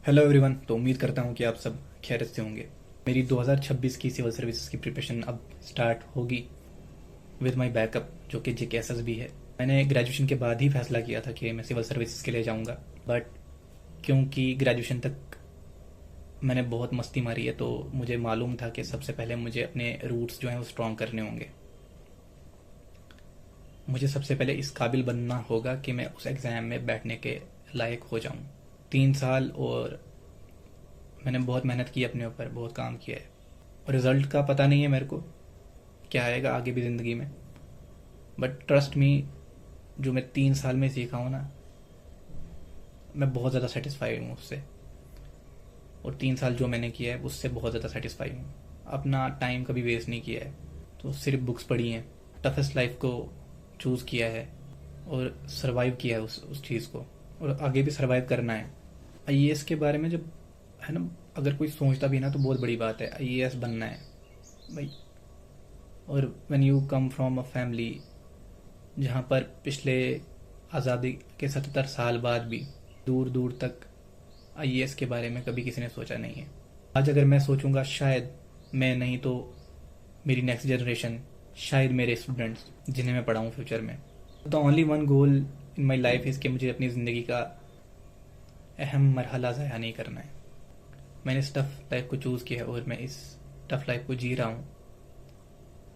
Hello everyone. तो उम्मीद करता हूँ कि आप सब खैरियत से होंगे। मेरी 2026 की सिविल सर्विसेज की प्रिपरेशन अब स्टार्ट होगी विद माय बैकअप, जो कि जेकेएसएस भी है। मैंने ग्रेजुएशन के बाद ही फैसला किया था कि मैं सिविल सर्विसेज के लिए जाऊँगा, बट क्योंकि ग्रेजुएशन तक मैंने बहुत मस्ती मारी है तो मुझे मालूम था कि सबसे पहले मुझे अपने रूट्स जो हैं वो स्ट्रॉन्ग करने होंगे। मुझे सबसे पहले इस काबिल बनना होगा कि मैं उस एग्ज़ाम में बैठने के लायक हो जाऊँ। 3 साल और मैंने बहुत मेहनत की, अपने ऊपर बहुत काम किया है। और रिज़ल्ट का पता नहीं है मेरे को क्या आएगा आगे भी ज़िंदगी में, बट ट्रस्ट मी, जो मैं 3 साल में सीखा हूँ ना, मैं बहुत ज़्यादा सेटिस्फाइड हूँ उससे। और 3 साल जो मैंने किया है उससे बहुत ज़्यादा सेटिस्फाइड हूँ। अपना टाइम कभी वेस्ट नहीं किया है, तो सिर्फ बुक्स पढ़ी हैं, टफेस्ट लाइफ को चूज़ किया है और सरवाइव किया है उस चीज़ को, और आगे भी सरवाइव करना है। आईएएस के बारे में जब है ना, अगर कोई सोचता भी है ना तो बहुत बड़ी बात है, आईएएस बनना है भाई। और when you come from a family जहाँ पर पिछले आज़ादी के 77 साल बाद भी दूर दूर तक आईएएस के बारे में कभी किसी ने सोचा नहीं है। आज अगर मैं सोचूंगा, शायद मैं नहीं तो मेरी नेक्स्ट जनरेशन, शायद मेरे स्टूडेंट्स जिन्हें मैं पढ़ाऊँ फ्यूचर में। The only one goal in my life is कि मुझे अपनी ज़िंदगी का अहम मरहला ज़ाया नहीं करना है। मैंने इस टफ लाइफ को चूज़ किया है और मैं इस टफ लाइफ को जी रहा हूँ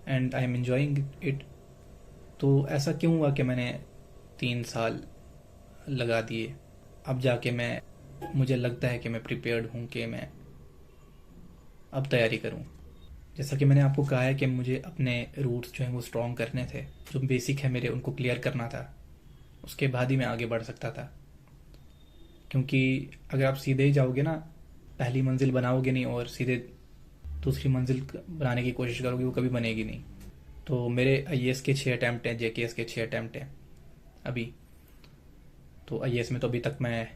and I am enjoying it. तो ऐसा क्यों हुआ कि मैंने 3 साल लगा दिए? अब जाके मैं, मुझे लगता है कि मैं प्रिपेयर्ड हूँ कि मैं अब तैयारी करूँ। जैसा कि मैंने आपको कहा है कि मुझे अपने रूट्स जो हैं वो स्ट्रॉन्ग करने थे, जो बेसिक है मेरे उनको क्लियर करना था, उसके बाद ही मैं आगे बढ़ सकता था। क्योंकि अगर आप सीधे ही जाओगे ना, पहली मंजिल बनाओगे नहीं और सीधे दूसरी मंजिल बनाने की कोशिश करोगे, वो कभी बनेगी नहीं। तो मेरे आईएएस के 6 अटैम्प्ट हैं, जेकेएस के 6 अटैम्प्ट हैं अभी। तो आईएएस में तो अभी तक मैं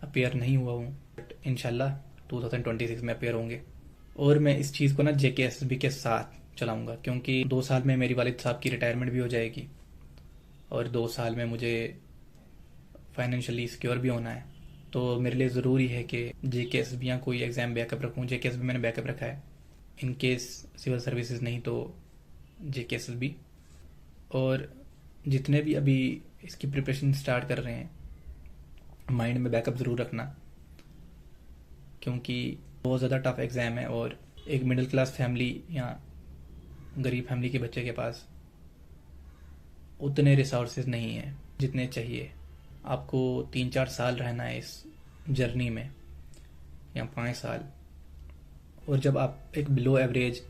अपेयर नहीं हुआ हूँ, बट इंशाल्लाह 2026 में अपेयर होंगे। और मैं इस चीज़ को ना जेकेएसबी के साथ चलाऊँगा, क्योंकि 2 साल में मेरी वालिद साहब की रिटायरमेंट भी हो जाएगी और 2 साल में मुझे फाइनेंशियली सिक्योर भी होना है। तो मेरे लिए ज़रूरी है कि जेकेएसबी या कोई एग्ज़ाम बैकअप रखूँ। जेकेएसबी मैंने बैकअप रखा है, इन केस सिविल सर्विसेज नहीं तो जेकेएसबी। और जितने भी अभी इसकी प्रिपरेशन स्टार्ट कर रहे हैं, माइंड में बैकअप ज़रूर रखना, क्योंकि बहुत ज़्यादा टफ एग्ज़ाम है और एक मिडिल क्लास फैमिली या गरीब फैमिली के बच्चे के पास उतने रिसोर्सेज नहीं हैं जितने चाहिए। आपको 3-4 साल रहना है इस जर्नी में, या 5 साल। और जब आप एक बिलो एवरेज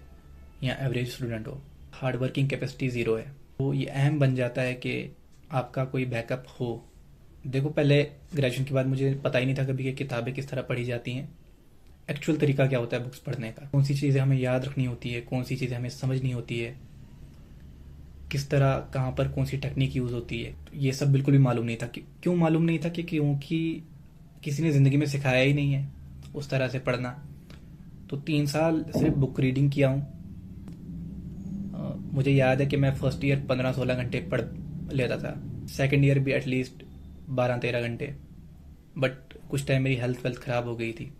या एवरेज स्टूडेंट हो, हार्ड वर्किंग कैपेसिटी ज़ीरो है, तो ये अहम बन जाता है कि आपका कोई बैकअप हो। देखो, पहले ग्रेजुएशन के बाद मुझे पता ही नहीं था कभी कि किताबें किस तरह पढ़ी जाती हैं, एक्चुअल तरीका क्या होता है बुक्स पढ़ने का, कौन सी चीज़ें हमें याद रखनी होती है, कौन सी चीज़ें हमें समझनी होती है, किस तरह कहाँ पर कौन सी टेक्निक यूज़ होती है। तो ये सब बिल्कुल भी मालूम नहीं था। क्यों मालूम नहीं था? कि क्योंकि किसी ने ज़िंदगी में सिखाया ही नहीं है उस तरह से पढ़ना। तो 3 साल सिर्फ बुक रीडिंग किया हूँ। मुझे याद है कि मैं फर्स्ट ईयर 15-16 घंटे पढ़ लेता था, सेकेंड ईयर भी एटलीस्ट 12-13 घंटे। बट कुछ टाइम मेरी हेल्थ वेल्थ ख़राब हो गई थी,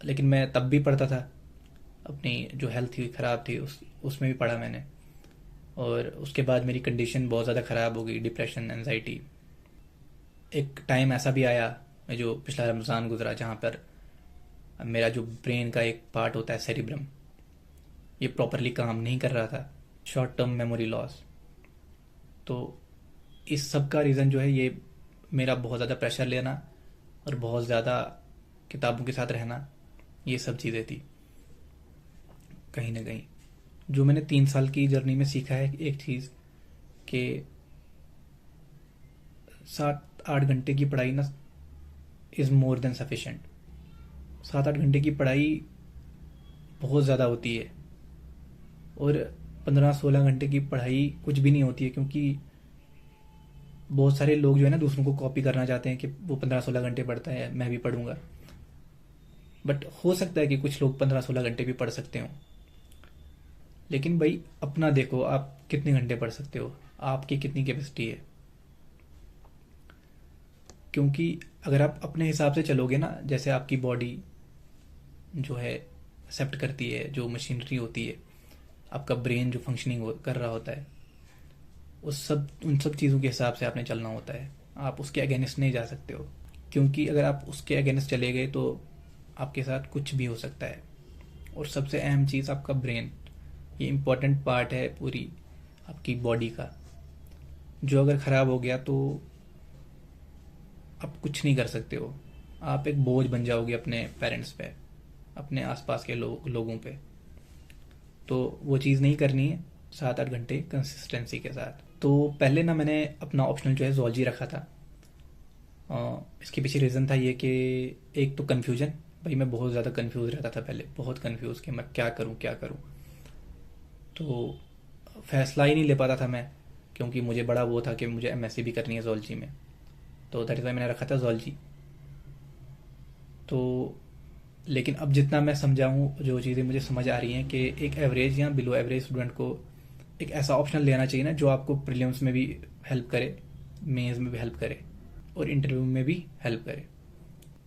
लेकिन मैं तब भी पढ़ता था। अपनी जो हेल्थ थी ख़राब थी, उसमें भी पढ़ा मैंने। और उसके बाद मेरी कंडीशन बहुत ज़्यादा ख़राब हो गई, डिप्रेशन, एनजाइटी। एक टाइम ऐसा भी आया, मैं जो पिछला रमज़ान गुजरा, जहाँ पर मेरा जो ब्रेन का एक पार्ट होता है सेरिब्रम, ये प्रॉपरली काम नहीं कर रहा था, शॉर्ट टर्म मेमोरी लॉस। तो इस सब का रीज़न जो है ये मेरा बहुत ज़्यादा प्रेशर लेना और बहुत ज़्यादा किताबों के साथ रहना, ये सब चीज़ें थी कहीं ना कहीं। जो मैंने 3 साल की जर्नी में सीखा है एक चीज़, कि 7-8 घंटे की पढ़ाई ना इज़ मोर देन सफिशेंट। 7-8 घंटे की पढ़ाई बहुत ज़्यादा होती है, और 15-16 घंटे की पढ़ाई कुछ भी नहीं होती है। क्योंकि बहुत सारे लोग जो है ना, दूसरों को कॉपी करना चाहते हैं कि वो 15-16 घंटे पढ़ता है, मैं भी पढ़ूंगा। बट हो सकता है कि कुछ लोग 15-16 घंटे भी पढ़ सकते हो, लेकिन भाई अपना देखो, आप कितने घंटे पढ़ सकते हो, आपकी कितनी कैपेसिटी है। क्योंकि अगर आप अपने हिसाब से चलोगे ना, जैसे आपकी बॉडी जो है एक्सेप्ट करती है, जो मशीनरी होती है, आपका ब्रेन जो फंक्शनिंग कर रहा होता है, उन सब चीज़ों के हिसाब से आपने चलना होता है। आप उसके अगेंस्ट नहीं जा सकते हो, क्योंकि अगर आप उसके अगेंस्ट चले गए तो आपके साथ कुछ भी हो सकता है। और सबसे अहम चीज़ आपका ब्रेन, ये इम्पोर्टेंट पार्ट है पूरी आपकी बॉडी का, जो अगर ख़राब हो गया तो आप कुछ नहीं कर सकते हो। आप एक बोझ बन जाओगे अपने पेरेंट्स पे, अपने आसपास के लोगों पे। तो वो चीज़ नहीं करनी है 7-8 घंटे कंसिस्टेंसी के साथ। तो पहले ना मैंने अपना ऑप्शनल जो है जोलॉजी रखा था। इसके पीछे रीज़न था ये कि एक तो कन्फ्यूजन, भाई मैं बहुत ज़्यादा कंफ्यूज रहता था पहले, बहुत कंफ्यूज कि मैं क्या करूँ क्या करूँ। तो फैसला ही नहीं ले पाता था मैं, क्योंकि मुझे बड़ा वो था कि मुझे एमएससी भी करनी है जोलॉजी में। तो दैट इज़ वाई मैंने रखा था जोलॉजी। तो लेकिन अब जितना मैं समझा हूँ, जो चीज़ें मुझे समझ आ रही हैं कि एक एवरेज या बिलो एवरेज स्टूडेंट को एक ऐसा ऑप्शन लेना चाहिए ना जो आपको प्रीलिम्स में भी हेल्प करे, मेंस में भी हेल्प करे और इंटरव्यू में भी हेल्प करे।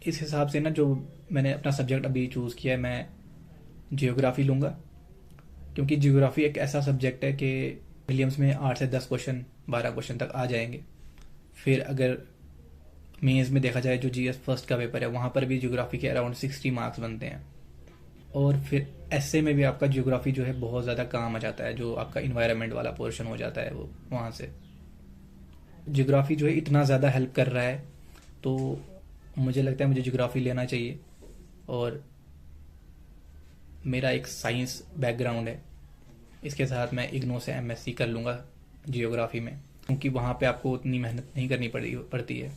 इस हिसाब से ना जो मैंने अपना सब्जेक्ट अभी चूज़ किया है, मैं जियोग्राफी लूँगा। क्योंकि जियोग्राफी एक ऐसा सब्जेक्ट है कि प्रीलिम्स में 8 से 10 क्वेश्चन, 12 क्वेश्चन तक आ जाएंगे। फिर अगर मेंस में देखा जाए, जो जीएस फर्स्ट का पेपर है, वहाँ पर भी ज्योग्राफी के अराउंड 60 मार्क्स बनते हैं। और फिर एसए में भी आपका ज्योग्राफी जो है बहुत ज़्यादा काम आ जाता है, जो आपका इन्वायरमेंट वाला पोर्शन हो जाता है वो वहाँ से। ज्योग्राफी जो है इतना ज़्यादा हेल्प कर रहा है, तो मुझे लगता है मुझे ज्योग्राफी लेना चाहिए। और मेरा एक साइंस बैकग्राउंड है, इसके साथ मैं इग्नो से एमएससी कर लूँगा जियोग्राफी में, क्योंकि वहाँ पे आपको उतनी मेहनत नहीं करनी पड़ती है।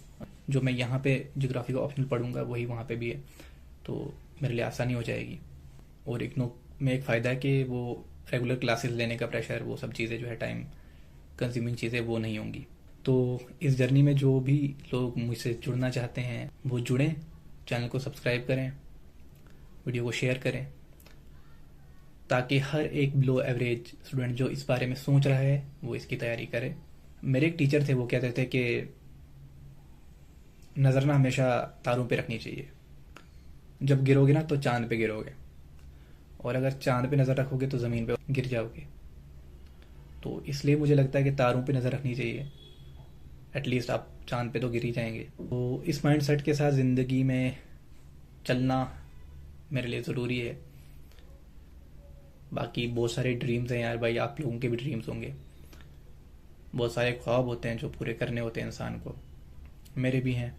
जो मैं यहाँ पे ज्योग्राफी का ऑप्शनल पढ़ूंगा वही वहाँ पे भी है, तो मेरे लिए आसानी हो जाएगी। और इग्नो में एक फ़ायदा है कि वो रेगुलर क्लासेस लेने का प्रेशर, वो सब चीज़ें जो है टाइम कंज्यूमिंग चीज़ें वो नहीं होंगी। तो इस जर्नी में जो भी लोग मुझसे जुड़ना चाहते हैं वो जुड़ें, चैनल को सब्सक्राइब करें, वीडियो को शेयर करें, ताकि हर एक बिलो एवरेज स्टूडेंट जो इस बारे में सोच रहा है वो इसकी तैयारी करे। मेरे एक टीचर थे, वो कहते थे कि नज़र ना हमेशा तारों पे रखनी चाहिए। जब गिरोगे ना तो चांद पे गिरोगे, और अगर चांद पे नज़र रखोगे तो ज़मीन पे गिर जाओगे। तो इसलिए मुझे लगता है कि तारों पे नज़र रखनी चाहिए, एटलीस्ट आप चांद पे तो गिर ही जाएंगे। तो इस माइंडसेट के साथ ज़िंदगी में चलना मेरे लिए ज़रूरी है। बाकी बहुत सारे ड्रीम्स हैं यार भाई, आप लोगों के भी ड्रीम्स होंगे, बहुत सारे ख्वाब होते हैं जो पूरे करने होते हैं इंसान को, मेरे भी हैं।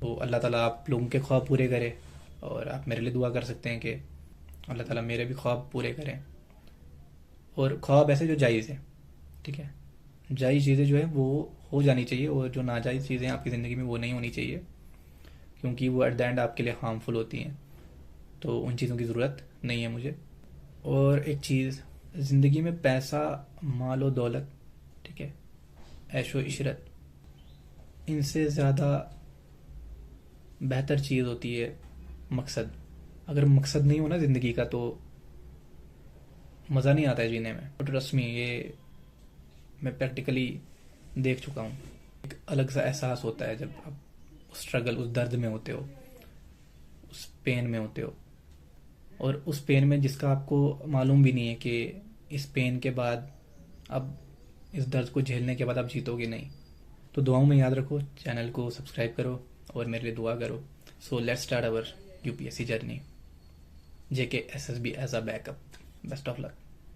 तो अल्लाह ताला आप लोगों के ख्वाब पूरे करे, और आप मेरे लिए दुआ कर सकते हैं कि अल्लाह ताला मेरे भी ख्वाब पूरे करें। और ख्वाब ऐसे जो जायज़ है, ठीक है, जायज़ चीज़ें जो है वो हो जानी चाहिए, और जो नाजायज़ चीज़ें आपकी ज़िंदगी में वो नहीं होनी चाहिए, क्योंकि वो एट द एंड आपके लिए हार्मफुल होती हैं। तो उन चीज़ों की ज़रूरत नहीं है मुझे। और एक चीज़, ज़िंदगी में पैसा, माल और दौलत, ठीक है, ऐशो इशरत, इनसे ज़्यादा बेहतर चीज़ होती है मकसद। अगर मकसद नहीं हो ना ज़िंदगी का तो मज़ा नहीं आता है जीने में। तो ट्रस्ट मी, ये मैं प्रैक्टिकली देख चुका हूँ। एक अलग सा एहसास होता है जब आप उस स्ट्रगल, उस दर्द में होते हो, उस पेन में होते हो, और उस पेन में जिसका आपको मालूम भी नहीं है कि इस पेन के बाद, अब इस दर्द को झेलने के बाद आप जीतोगे नहीं। तो दुआओं में याद रखो, चैनल को सब्सक्राइब करो और मेरे लिए दुआ करो। So let's start our UPSC journey, JK SSB as a backup. Best of luck.